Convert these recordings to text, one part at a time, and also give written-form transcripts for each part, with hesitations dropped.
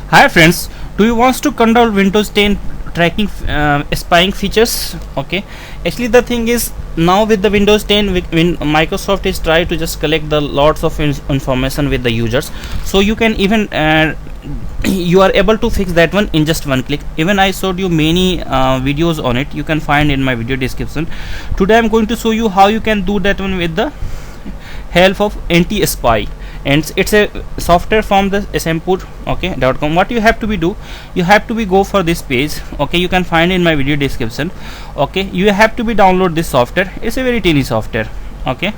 Hi friends, do you want to control Windows 10 tracking spying features? Okay, actually the thing is now with the Windows 10, when Microsoft is trying to just collect the lots of information with the users, so you can even you are able to fix that one in just one click. Even I showed you many videos on it. You can find in my video description. Today I'm going to show you how you can do that one with the help of anti-spy, and it's a software from the smpur .com. What you have to be do, you have to be go for this page. Okay, you can find in my video description. Okay, you have to be download this software. It's a very tiny software. Okay,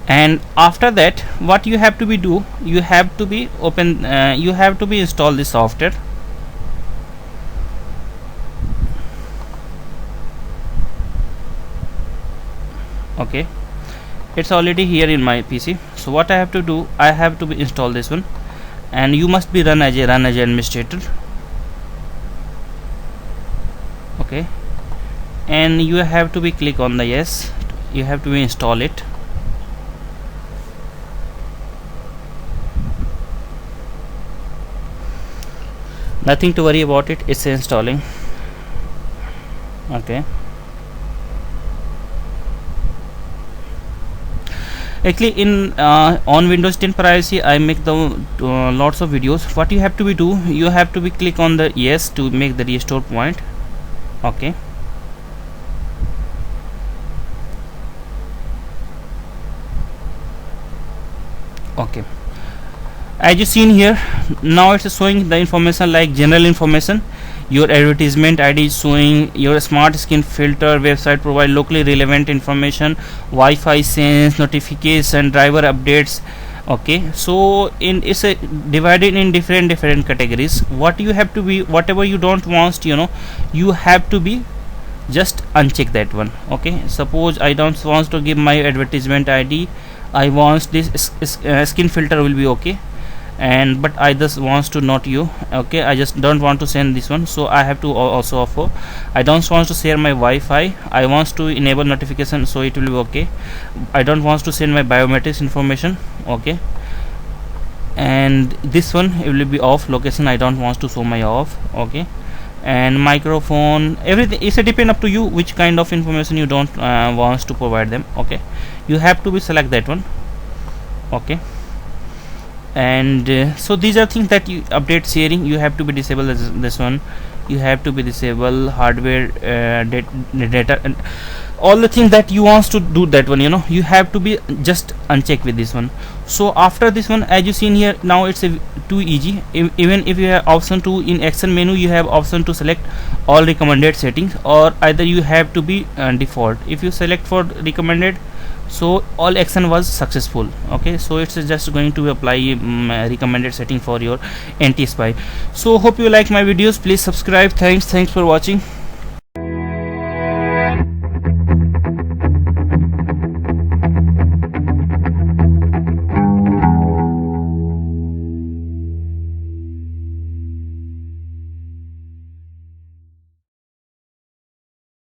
and after that what you have to be do, you have to be open you have to be install this software. Okay, it's already here in my PC. So what I have to do, I have to be install this one, and you must be run as a administrator. Okay, and you have to be click on the yes, you have to be install it. Nothing to worry about it, it's installing. Okay, actually in on Windows 10 privacy I make the lots of videos. What you have to be do, you have to be click on the yes to make the restore point. Okay, okay, as you seen here, now it's showing the information like general information, your advertisement ID is showing, your smart skin filter, website provide locally relevant information, Wi-Fi sense, notification, driver updates. Okay, so in it's a divided in different categories. What you have to be, whatever you don't want, you have to be just uncheck that one. Okay, suppose I don't want to give my advertisement ID, I want this skin filter will be okay, and but I just wants to not you. Okay, I just don't want to send this one, so I have to also offer. I don't want to share my Wi-Fi, I want to enable notification, so it will be okay. I don't want to send my biometrics information. Okay, and this one it will be off. Location I don't want to show my off. Okay, and microphone, everything is a depend up to you which kind of information you don't want to provide them. Okay, you have to be select that one. Okay, and so these are things that you update sharing, you have to be disable this one. You have to be disable hardware data, and all the things that you want to do that one, you have to be just uncheck with this one. So after this one, as you seen here, now it's too easy. Even if you have option to in action menu, you have option to select all recommended settings, or either you have to be default. If you select for recommended, so all action was successful. Okay, so it's just going to apply recommended setting for your anti-spy. So hope you like my videos, please subscribe. Thanks for watching.